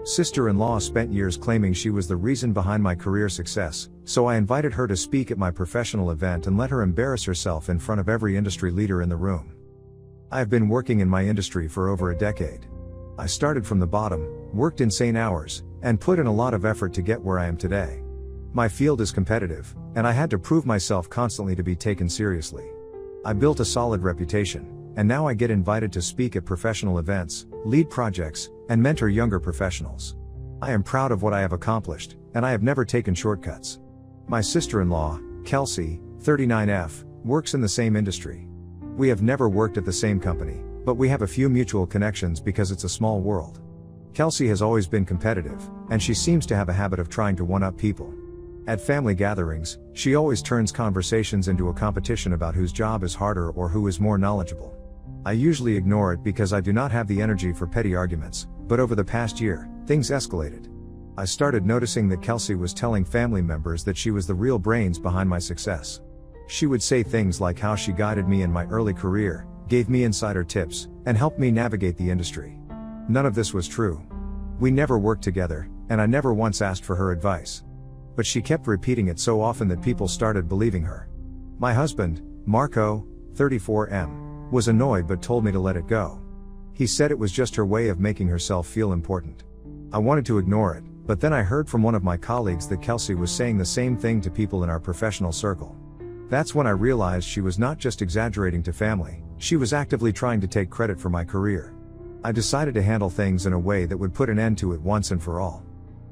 Sister-in-law spent years claiming she was the reason behind my career success, so I invited her to speak at my professional event and let her embarrass herself in front of every industry leader in the room. I have been working in my industry for over a decade. I started from the bottom, worked insane hours, and put in a lot of effort to get where I am today. My field is competitive, and I had to prove myself constantly to be taken seriously. I built a solid reputation, and now I get invited to speak at professional events, lead projects, and mentor younger professionals. I am proud of what I have accomplished, and I have never taken shortcuts. My sister-in-law, Kelsey, 39F, works in the same industry. We have never worked at the same company, but we have a few mutual connections because it's a small world. Kelsey has always been competitive, and she seems to have a habit of trying to one-up people. At family gatherings, she always turns conversations into a competition about whose job is harder or who is more knowledgeable. I usually ignore it because I do not have the energy for petty arguments, but over the past year, things escalated. I started noticing that Kelsey was telling family members that she was the real brains behind my success. She would say things like how she guided me in my early career, gave me insider tips, and helped me navigate the industry. None of this was true. We never worked together, and I never once asked for her advice. But she kept repeating it so often that people started believing her. My husband, Marco, 34M, was annoyed but told me to let it go. He said it was just her way of making herself feel important. I wanted to ignore it, but then I heard from one of my colleagues that Kelsey was saying the same thing to people in our professional circle. That's when I realized she was not just exaggerating to family, she was actively trying to take credit for my career. I decided to handle things in a way that would put an end to it once and for all.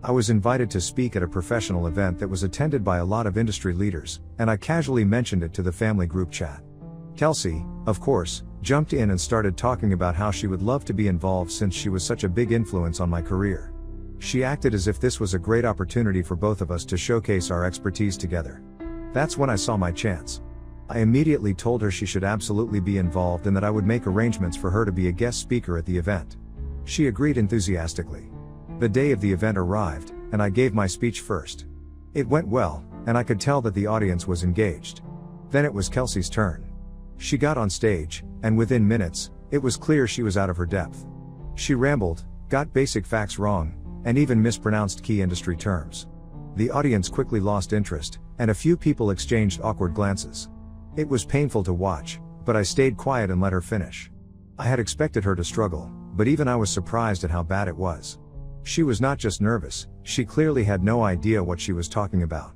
I was invited to speak at a professional event that was attended by a lot of industry leaders, and I casually mentioned it to the family group chat. Kelsey, of course, jumped in and started talking about how she would love to be involved since she was such a big influence on my career. She acted as if this was a great opportunity for both of us to showcase our expertise together. That's when I saw my chance. I immediately told her she should absolutely be involved and that I would make arrangements for her to be a guest speaker at the event. She agreed enthusiastically. The day of the event arrived, and I gave my speech first. It went well, and I could tell that the audience was engaged. Then it was Kelsey's turn. She got on stage, and within minutes, it was clear she was out of her depth. She rambled, got basic facts wrong, and even mispronounced key industry terms. The audience quickly lost interest, and a few people exchanged awkward glances. It was painful to watch, but I stayed quiet and let her finish. I had expected her to struggle, but even I was surprised at how bad it was. She was not just nervous, she clearly had no idea what she was talking about.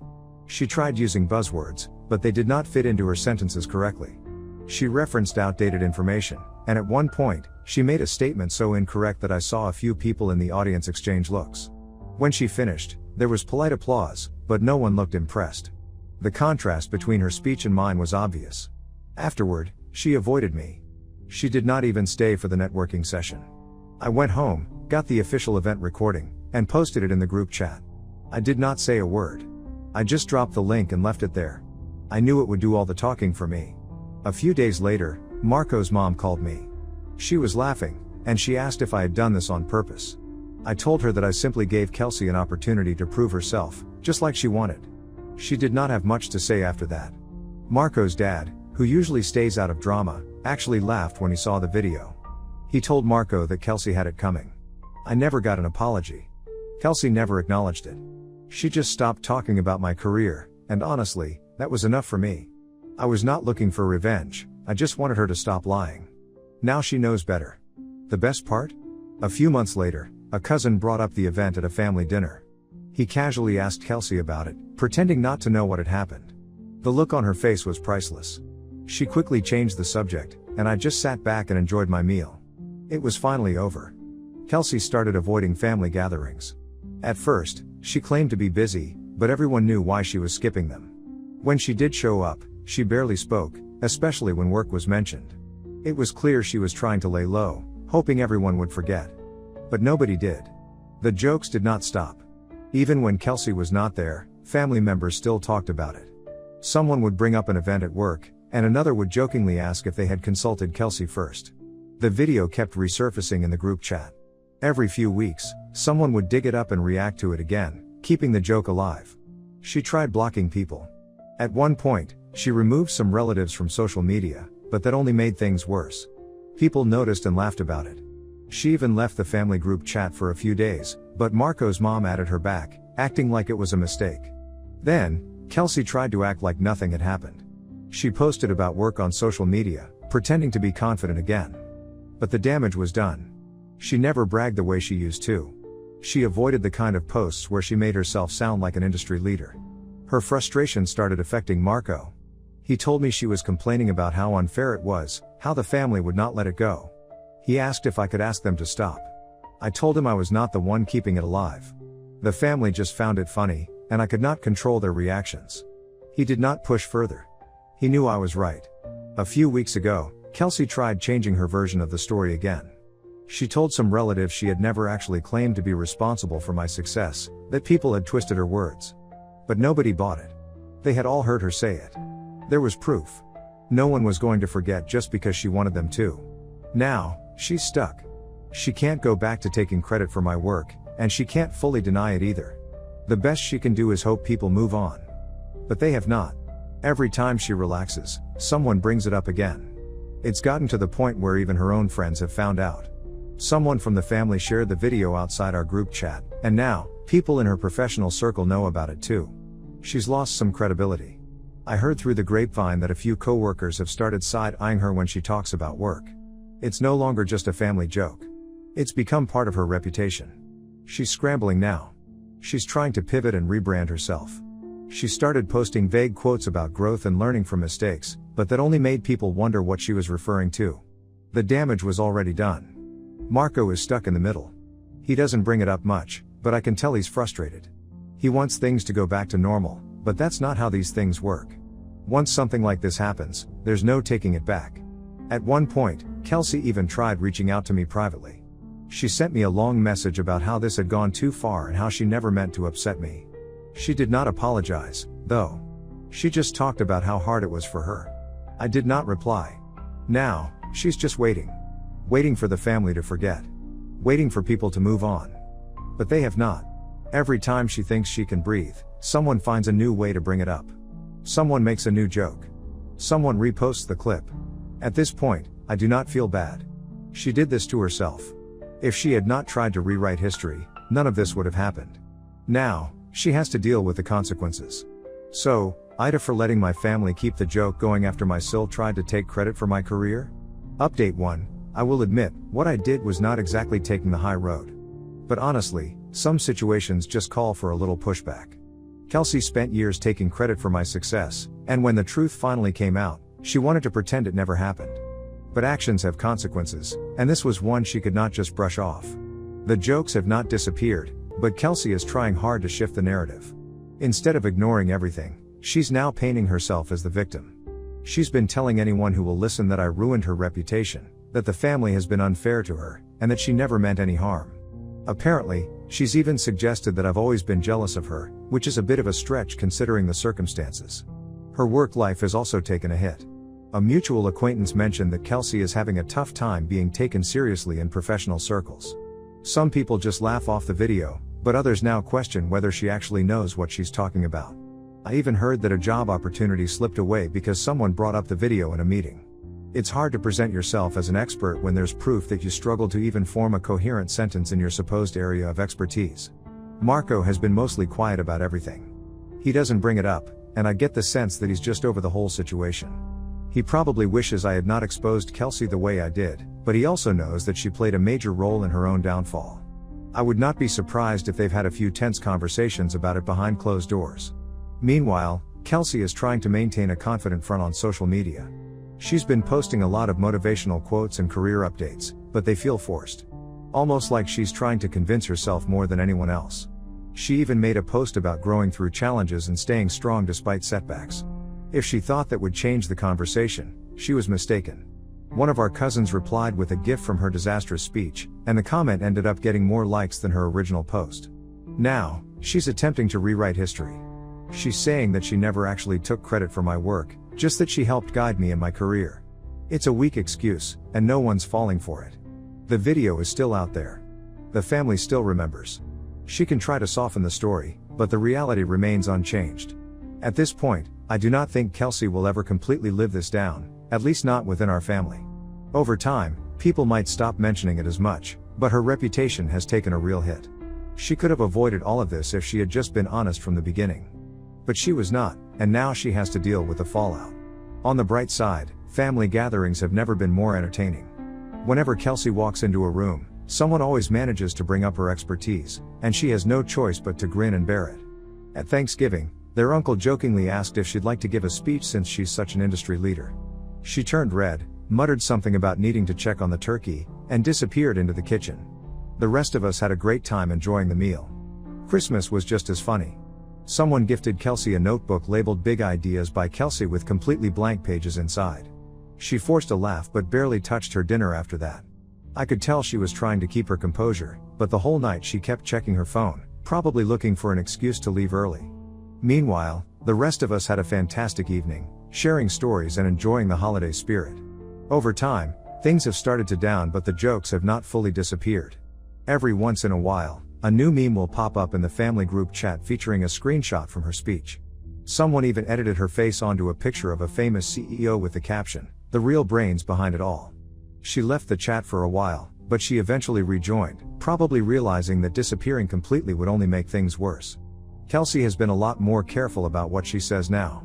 She tried using buzzwords, but they did not fit into her sentences correctly. She referenced outdated information, and at one point, she made a statement so incorrect that I saw a few people in the audience exchange looks. When she finished, there was polite applause, but no one looked impressed. The contrast between her speech and mine was obvious. Afterward, she avoided me. She did not even stay for the networking session. I went home, got the official event recording, and posted it in the group chat. I did not say a word. I just dropped the link and left it there. I knew it would do all the talking for me. A few days later, Marco's mom called me. She was laughing, and she asked if I had done this on purpose. I told her that I simply gave Kelsey an opportunity to prove herself, just like she wanted. She did not have much to say after that. Marco's dad, who usually stays out of drama, actually laughed when he saw the video. He told Marco that Kelsey had it coming. I never got an apology. Kelsey never acknowledged it. She just stopped talking about my career, and honestly, that was enough for me. I was not looking for revenge, I just wanted her to stop lying. Now she knows better. The best part? A few months later, a cousin brought up the event at a family dinner. He casually asked Kelsey about it, pretending not to know what had happened. The look on her face was priceless. She quickly changed the subject, and I just sat back and enjoyed my meal. It was finally over. Kelsey started avoiding family gatherings. At first, she claimed to be busy, but everyone knew why she was skipping them. When she did show up, she barely spoke, especially when work was mentioned. It was clear she was trying to lay low, hoping everyone would forget. But nobody did. The jokes did not stop. Even when Kelsey was not there, family members still talked about it. Someone would bring up an event at work, and another would jokingly ask if they had consulted Kelsey first. The video kept resurfacing in the group chat. Every few weeks, someone would dig it up and react to it again, keeping the joke alive. She tried blocking people. At one point, she removed some relatives from social media, but that only made things worse. People noticed and laughed about it. She even left the family group chat for a few days, but Marco's mom added her back, acting like it was a mistake. Then, Kelsey tried to act like nothing had happened. She posted about work on social media, pretending to be confident again. But the damage was done. She never bragged the way she used to. She avoided the kind of posts where she made herself sound like an industry leader. Her frustration started affecting Marco. He told me she was complaining about how unfair it was, how the family would not let it go. He asked if I could ask them to stop. I told him I was not the one keeping it alive. The family just found it funny, and I could not control their reactions. He did not push further. He knew I was right. A few weeks ago, Kelsey tried changing her version of the story again. She told some relatives she had never actually claimed to be responsible for my success, that people had twisted her words. But nobody bought it. They had all heard her say it. There was proof. No one was going to forget just because she wanted them to. Now, she's stuck. She can't go back to taking credit for my work, and she can't fully deny it either. The best she can do is hope people move on. But they have not. Every time she relaxes, someone brings it up again. It's gotten to the point where even her own friends have found out. Someone from the family shared the video outside our group chat, and now, people in her professional circle know about it too. She's lost some credibility. I heard through the grapevine that a few coworkers have started side-eyeing her when she talks about work. It's no longer just a family joke. It's become part of her reputation. She's scrambling now. She's trying to pivot and rebrand herself. She started posting vague quotes about growth and learning from mistakes, but that only made people wonder what she was referring to. The damage was already done. Marco is stuck in the middle. He doesn't bring it up much, but I can tell he's frustrated. He wants things to go back to normal, but that's not how these things work. Once something like this happens, there's no taking it back. At one point, Kelsey even tried reaching out to me privately. She sent me a long message about how this had gone too far and how she never meant to upset me. She did not apologize, though. She just talked about how hard it was for her. I did not reply. Now, she's just waiting. Waiting for the family to forget. Waiting for people to move on. But they have not. Every time she thinks she can breathe, someone finds a new way to bring it up. Someone makes a new joke. Someone reposts the clip. At this point, I do not feel bad. She did this to herself. If she had not tried to rewrite history, none of this would have happened. Now, she has to deal with the consequences. So, Ida for letting my family keep the joke going after my Sil tried to take credit for my career? Update 1. I will admit, what I did was not exactly taking the high road. But honestly, some situations just call for a little pushback. Kelsey spent years taking credit for my success, and when the truth finally came out, she wanted to pretend it never happened. But actions have consequences, and this was one she could not just brush off. The jokes have not disappeared, but Kelsey is trying hard to shift the narrative. Instead of ignoring everything, she's now painting herself as the victim. She's been telling anyone who will listen that I ruined her reputation, that the family has been unfair to her, and that she never meant any harm. Apparently, she's even suggested that I've always been jealous of her, which is a bit of a stretch considering the circumstances. Her work life has also taken a hit. A mutual acquaintance mentioned that Kelsey is having a tough time being taken seriously in professional circles. Some people just laugh off the video, but others now question whether she actually knows what she's talking about. I even heard that a job opportunity slipped away because someone brought up the video in a meeting. It's hard to present yourself as an expert when there's proof that you struggle to even form a coherent sentence in your supposed area of expertise. Marco has been mostly quiet about everything. He doesn't bring it up, and I get the sense that he's just over the whole situation. He probably wishes I had not exposed Kelsey the way I did, but he also knows that she played a major role in her own downfall. I would not be surprised if they've had a few tense conversations about it behind closed doors. Meanwhile, Kelsey is trying to maintain a confident front on social media. She's been posting a lot of motivational quotes and career updates, but they feel forced. Almost like she's trying to convince herself more than anyone else. She even made a post about growing through challenges and staying strong despite setbacks. If she thought that would change the conversation, she was mistaken. One of our cousins replied with a gif from her disastrous speech, and the comment ended up getting more likes than her original post. Now, she's attempting to rewrite history. She's saying that she never actually took credit for my work, just that she helped guide me in my career. It's a weak excuse, and no one's falling for it. The video is still out there. The family still remembers. She can try to soften the story, but the reality remains unchanged. At this point, I do not think Kelsey will ever completely live this down, at least not within our family. Over time, People might stop mentioning it as much, but her reputation has taken a real hit. She could have avoided all of this if she had just been honest from the beginning. But she was not, and now she has to deal with the fallout. On the bright side, family gatherings have never been more entertaining. Whenever Kelsey walks into a room, someone always manages to bring up her expertise, and she has no choice but to grin and bear it. At Thanksgiving, their uncle jokingly asked if she'd like to give a speech since she's such an industry leader. She turned red, muttered something about needing to check on the turkey, and disappeared into the kitchen. The rest of us had a great time enjoying the meal. Christmas was just as funny. Someone gifted Kelsey a notebook labeled Big Ideas by Kelsey with completely blank pages inside. She forced a laugh but barely touched her dinner after that. I could tell she was trying to keep her composure, but the whole night she kept checking her phone, probably looking for an excuse to leave early. Meanwhile, the rest of us had a fantastic evening, sharing stories and enjoying the holiday spirit. Over time, things have started to down, but the jokes have not fully disappeared. Every once in a while, a new meme will pop up in the family group chat featuring a screenshot from her speech. Someone even edited her face onto a picture of a famous CEO with the caption, "The real brains behind it all." She left the chat for a while, but she eventually rejoined, probably realizing that disappearing completely would only make things worse. Kelsey has been a lot more careful about what she says now.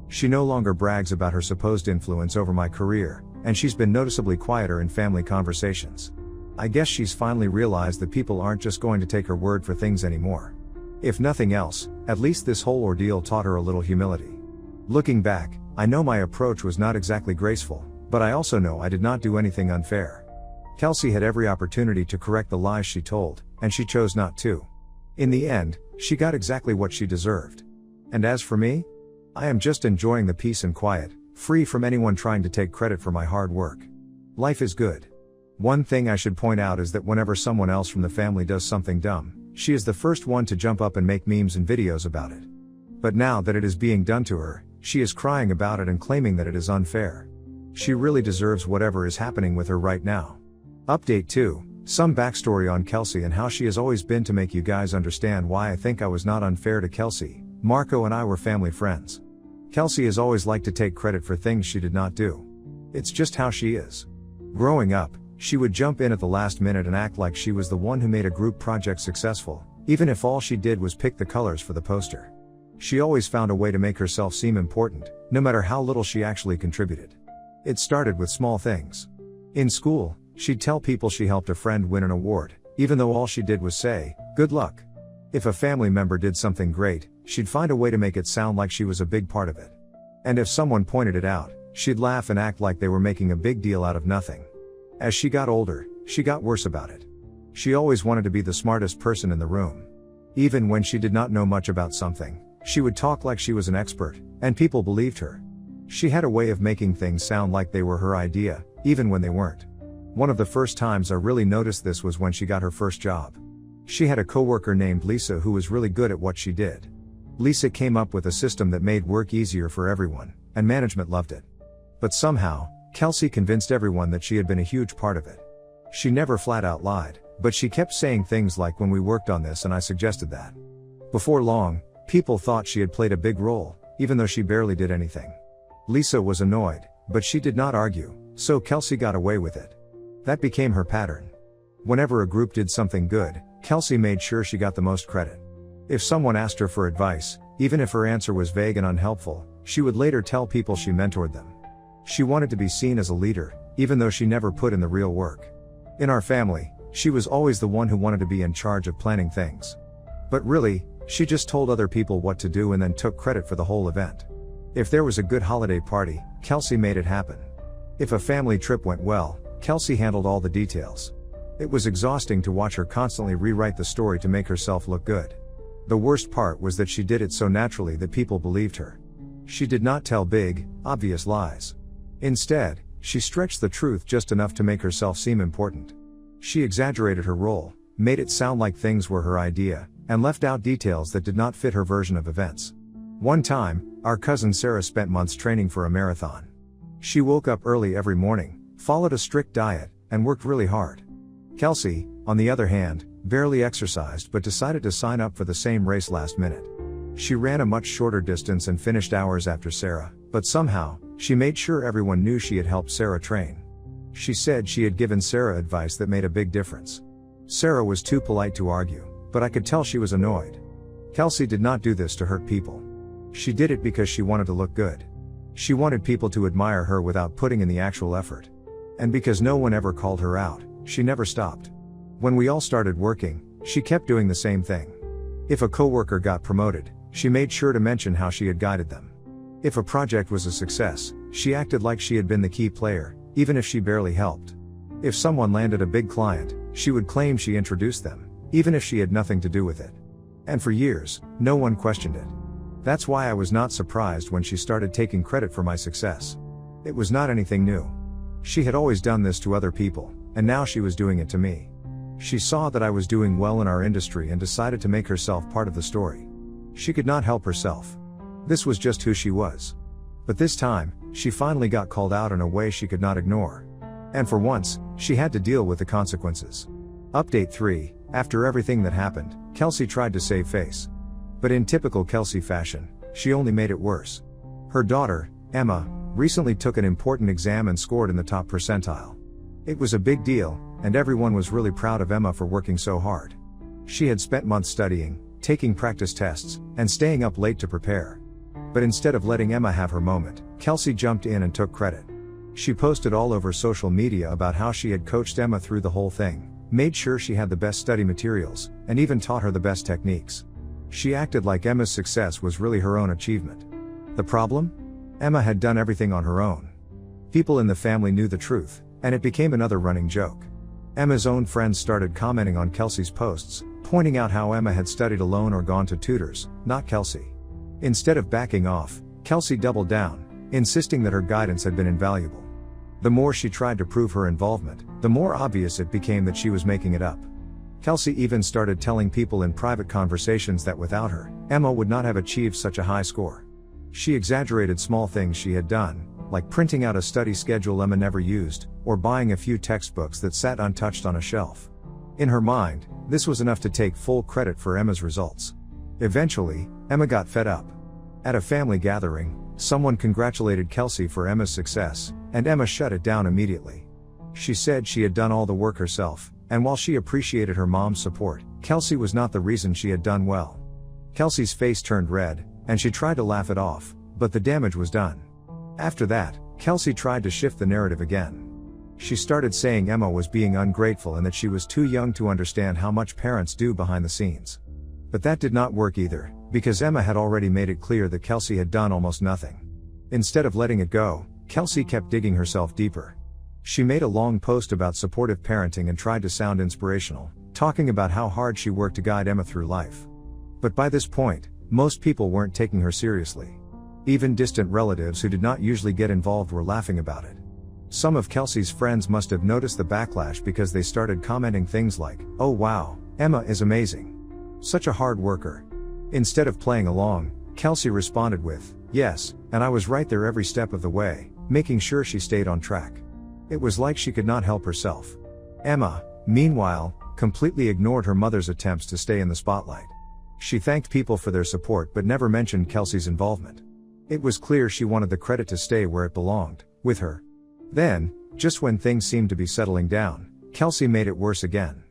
She no longer brags about her supposed influence over my career, and she's been noticeably quieter in family conversations. I guess she's finally realized that people aren't just going to take her word for things anymore. If nothing else, at least this whole ordeal taught her a little humility. Looking back, I know my approach was not exactly graceful, but I also know I did not do anything unfair. Kelsey had every opportunity to correct the lies she told, and she chose not to. In the end, she got exactly what she deserved. And as for me, I am just enjoying the peace and quiet, free from anyone trying to take credit for my hard work. Life is good. One thing I should point out is that whenever someone else from the family does something dumb, she is the first one to jump up and make memes and videos about it. But now that it is being done to her, she is crying about it and claiming that it is unfair. She really deserves whatever is happening with her right now. Update 2, some backstory on Kelsey and how she has always been to make you guys understand why I think I was not unfair to Kelsey. Marco and I were family friends. Kelsey has always liked to take credit for things she did not do. It's just how she is. Growing up, she would jump in at the last minute and act like she was the one who made a group project successful, even if all she did was pick the colors for the poster. She always found a way to make herself seem important, no matter how little she actually contributed. It started with small things. In school, she'd tell people she helped a friend win an award, even though all she did was say, "Good luck." If a family member did something great, she'd find a way to make it sound like she was a big part of it. And if someone pointed it out, she'd laugh and act like they were making a big deal out of nothing. As she got older, she got worse about it. She always wanted to be the smartest person in the room. Even when she did not know much about something, she would talk like she was an expert, and people believed her. She had a way of making things sound like they were her idea, even when they weren't. One of the first times I really noticed this was when she got her first job. She had a coworker named Lisa who was really good at what she did. Lisa came up with a system that made work easier for everyone, and management loved it. But somehow, Kelsey convinced everyone that she had been a huge part of it. She never flat out lied, but she kept saying things like, "When we worked on this and I suggested that." Before long, people thought she had played a big role, even though she barely did anything. Lisa was annoyed, but she did not argue, so Kelsey got away with it. That became her pattern. Whenever a group did something good, Kelsey made sure she got the most credit. If someone asked her for advice, even if her answer was vague and unhelpful, she would later tell people she mentored them. She wanted to be seen as a leader, even though she never put in the real work. In our family, she was always the one who wanted to be in charge of planning things. But really, she just told other people what to do and then took credit for the whole event. If there was a good holiday party, Kelsey made it happen. If a family trip went well, Kelsey handled all the details. It was exhausting to watch her constantly rewrite the story to make herself look good. The worst part was that she did it so naturally that people believed her. She did not tell big, obvious lies. Instead, she stretched the truth just enough to make herself seem important. She exaggerated her role, made it sound like things were her idea, and left out details that did not fit her version of events. One time, our cousin Sarah spent months training for a marathon. She woke up early every morning, followed a strict diet, and worked really hard. Kelsey, on the other hand, barely exercised but decided to sign up for the same race last minute. She ran a much shorter distance and finished hours after Sarah, but somehow, she made sure everyone knew she had helped Sarah train. She said she had given Sarah advice that made a big difference. Sarah was too polite to argue, but I could tell she was annoyed. Kelsey did not do this to hurt people. She did it because she wanted to look good. She wanted people to admire her without putting in the actual effort. And because no one ever called her out, she never stopped. When we all started working, she kept doing the same thing. If a coworker got promoted, she made sure to mention how she had guided them. If a project was a success, she acted like she had been the key player, even if she barely helped. If someone landed a big client, she would claim she introduced them, even if she had nothing to do with it. And for years, no one questioned it. That's why I was not surprised when she started taking credit for my success. It was not anything new. She had always done this to other people, and now she was doing it to me. She saw that I was doing well in our industry and decided to make herself part of the story. She could not help herself. This was just who she was. But this time, she finally got called out in a way she could not ignore. And for once, she had to deal with the consequences. Update 3, after everything that happened, Kelsey tried to save face. But in typical Kelsey fashion, she only made it worse. Her daughter, Emma, recently took an important exam and scored in the top percentile. It was a big deal, and everyone was really proud of Emma for working so hard. She had spent months studying, taking practice tests, and staying up late to prepare. But instead of letting Emma have her moment, Kelsey jumped in and took credit. She posted all over social media about how she had coached Emma through the whole thing, made sure she had the best study materials, and even taught her the best techniques. She acted like Emma's success was really her own achievement. The problem? Emma had done everything on her own. People in the family knew the truth, and it became another running joke. Emma's own friends started commenting on Kelsey's posts, pointing out how Emma had studied alone or gone to tutors, not Kelsey. Instead of backing off, Kelsey doubled down, insisting that her guidance had been invaluable. The more she tried to prove her involvement, the more obvious it became that she was making it up. Kelsey even started telling people in private conversations that without her, Emma would not have achieved such a high score. She exaggerated small things she had done, like printing out a study schedule Emma never used, or buying a few textbooks that sat untouched on a shelf. In her mind, this was enough to take full credit for Emma's results. Eventually, Emma got fed up. At a family gathering, someone congratulated Kelsey for Emma's success, and Emma shut it down immediately. She said she had done all the work herself, and while she appreciated her mom's support, Kelsey was not the reason she had done well. Kelsey's face turned red, and she tried to laugh it off, but the damage was done. After that, Kelsey tried to shift the narrative again. She started saying Emma was being ungrateful and that she was too young to understand how much parents do behind the scenes. But that did not work either, because Emma had already made it clear that Kelsey had done almost nothing. Instead of letting it go, Kelsey kept digging herself deeper. She made a long post about supportive parenting and tried to sound inspirational, talking about how hard she worked to guide Emma through life. But by this point, most people weren't taking her seriously. Even distant relatives who did not usually get involved were laughing about it. Some of Kelsey's friends must have noticed the backlash because they started commenting things like, "Oh wow, Emma is amazing. Such a hard worker." Instead of playing along, Kelsey responded with, "Yes, and I was right there every step of the way, making sure she stayed on track." It was like she could not help herself. Emma, meanwhile, completely ignored her mother's attempts to stay in the spotlight. She thanked people for their support but never mentioned Kelsey's involvement. It was clear she wanted the credit to stay where it belonged, with her. Then, just when things seemed to be settling down, Kelsey made it worse again.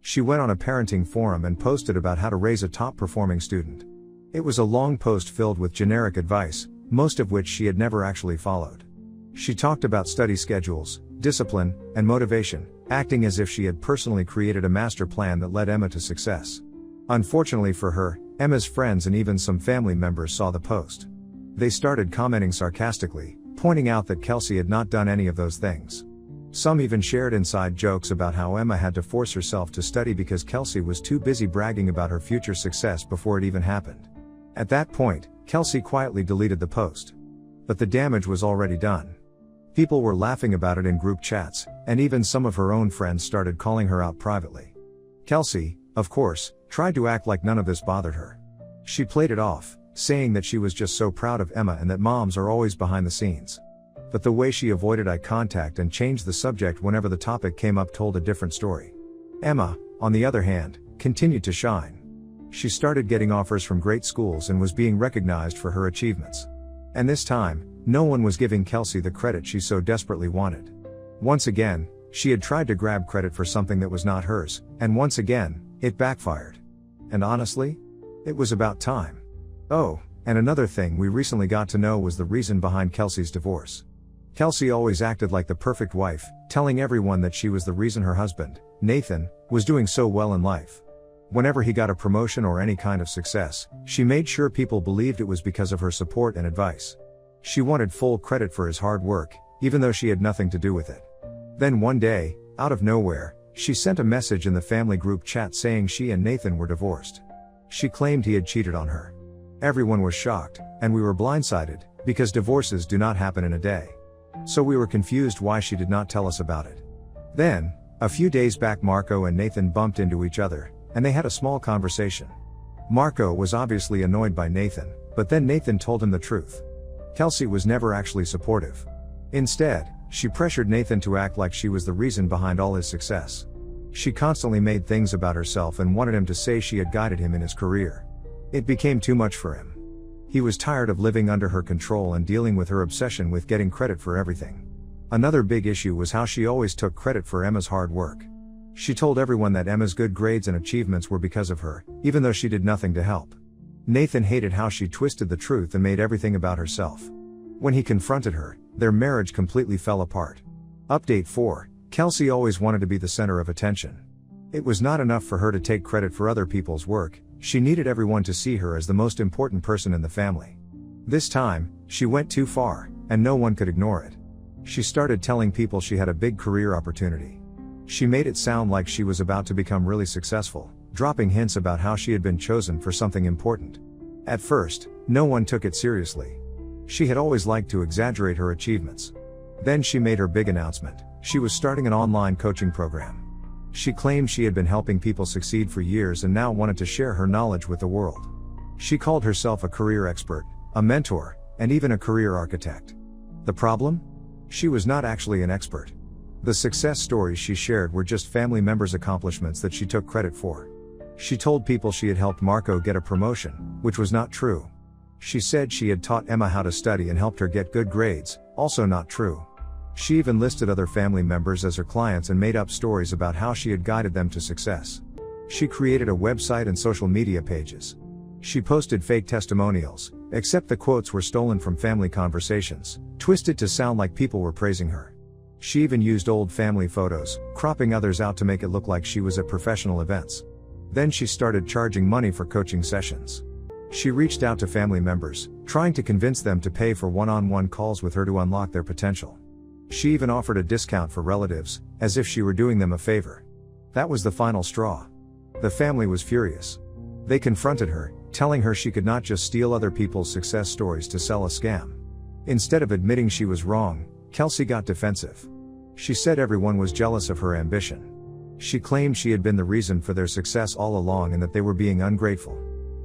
She went on a parenting forum and posted about how to raise a top-performing student. It was a long post filled with generic advice, most of which she had never actually followed. She talked about study schedules, discipline, and motivation, acting as if she had personally created a master plan that led Emma to success. Unfortunately for her, Emma's friends and even some family members saw the post. They started commenting sarcastically, pointing out that Kelsey had not done any of those things. Some even shared inside jokes about how Emma had to force herself to study because Kelsey was too busy bragging about her future success before it even happened. At that point, Kelsey quietly deleted the post. But the damage was already done. People were laughing about it in group chats, and even some of her own friends started calling her out privately. Kelsey, of course, tried to act like none of this bothered her. She played it off, saying that she was just so proud of Emma and that moms are always behind the scenes. But the way she avoided eye contact and changed the subject whenever the topic came up told a different story. Emma, on the other hand, continued to shine. She started getting offers from great schools and was being recognized for her achievements. And this time, no one was giving Kelsey the credit she so desperately wanted. Once again, she had tried to grab credit for something that was not hers, and once again, it backfired. And honestly, it was about time. Oh, and another thing we recently got to know was the reason behind Kelsey's divorce. Kelsey always acted like the perfect wife, telling everyone that she was the reason her husband, Nathan, was doing so well in life. Whenever he got a promotion or any kind of success, she made sure people believed it was because of her support and advice. She wanted full credit for his hard work, even though she had nothing to do with it. Then one day, out of nowhere, she sent a message in the family group chat saying she and Nathan were divorced. She claimed he had cheated on her. Everyone was shocked, and we were blindsided, because divorces do not happen in a day. So we were confused why she did not tell us about it. Then, a few days back, Marco and Nathan bumped into each other, and they had a small conversation. Marco was obviously annoyed by Nathan, but then Nathan told him the truth. Kelsey was never actually supportive. Instead, she pressured Nathan to act like she was the reason behind all his success. She constantly made things about herself and wanted him to say she had guided him in his career. It became too much for him. He was tired of living under her control and dealing with her obsession with getting credit for everything. Another big issue was how she always took credit for Emma's hard work. She told everyone that Emma's good grades and achievements were because of her, even though she did nothing to help. Nathan hated how she twisted the truth and made everything about herself. When he confronted her, their marriage completely fell apart. Update 4. Kelsey always wanted to be the center of attention. It was not enough for her to take credit for other people's work, she needed everyone to see her as the most important person in the family. This time, she went too far, and no one could ignore it. She started telling people she had a big career opportunity. She made it sound like she was about to become really successful, dropping hints about how she had been chosen for something important. At first, no one took it seriously. She had always liked to exaggerate her achievements. Then she made her big announcement. She was starting an online coaching program. She claimed she had been helping people succeed for years and now wanted to share her knowledge with the world. She called herself a career expert, a mentor, and even a career architect. The problem? She was not actually an expert. The success stories she shared were just family members' accomplishments that she took credit for. She told people she had helped Marco get a promotion, which was not true. She said she had taught Emma how to study and helped her get good grades, also not true. She even listed other family members as her clients and made up stories about how she had guided them to success. She created a website and social media pages. She posted fake testimonials, except the quotes were stolen from family conversations, twisted to sound like people were praising her. She even used old family photos, cropping others out to make it look like she was at professional events. Then she started charging money for coaching sessions. She reached out to family members, trying to convince them to pay for one-on-one calls with her to unlock their potential. She even offered a discount for relatives, as if she were doing them a favor. That was the final straw. The family was furious. They confronted her, telling her she could not just steal other people's success stories to sell a scam. Instead of admitting she was wrong, Kelsey got defensive. She said everyone was jealous of her ambition. She claimed she had been the reason for their success all along and that they were being ungrateful.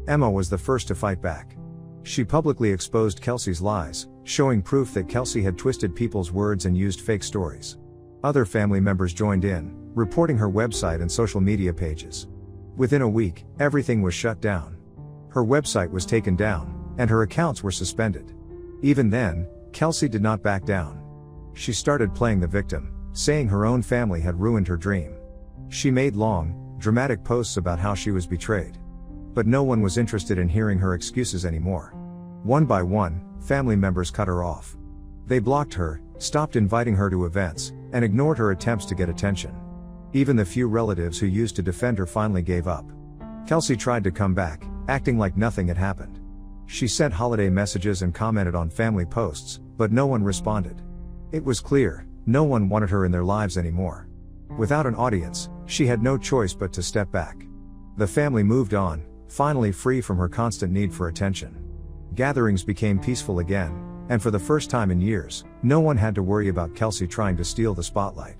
Emma was the first to fight back. She publicly exposed Kelsey's lies, showing proof that Kelsey had twisted people's words and used fake stories. Other family members joined in, reporting her website and social media pages. Within a week, everything was shut down. Her website was taken down, and her accounts were suspended. Even then, Kelsey did not back down. She started playing the victim, saying her own family had ruined her dream. She made long, dramatic posts about how she was betrayed. But no one was interested in hearing her excuses anymore. One by one, family members cut her off. They blocked her, stopped inviting her to events, and ignored her attempts to get attention. Even the few relatives who used to defend her finally gave up. Kelsey tried to come back, acting like nothing had happened. She sent holiday messages and commented on family posts, but no one responded. It was clear, no one wanted her in their lives anymore. Without an audience, she had no choice but to step back. The family moved on, finally free from her constant need for attention. Gatherings became peaceful again, and for the first time in years, no one had to worry about Kelsey trying to steal the spotlight.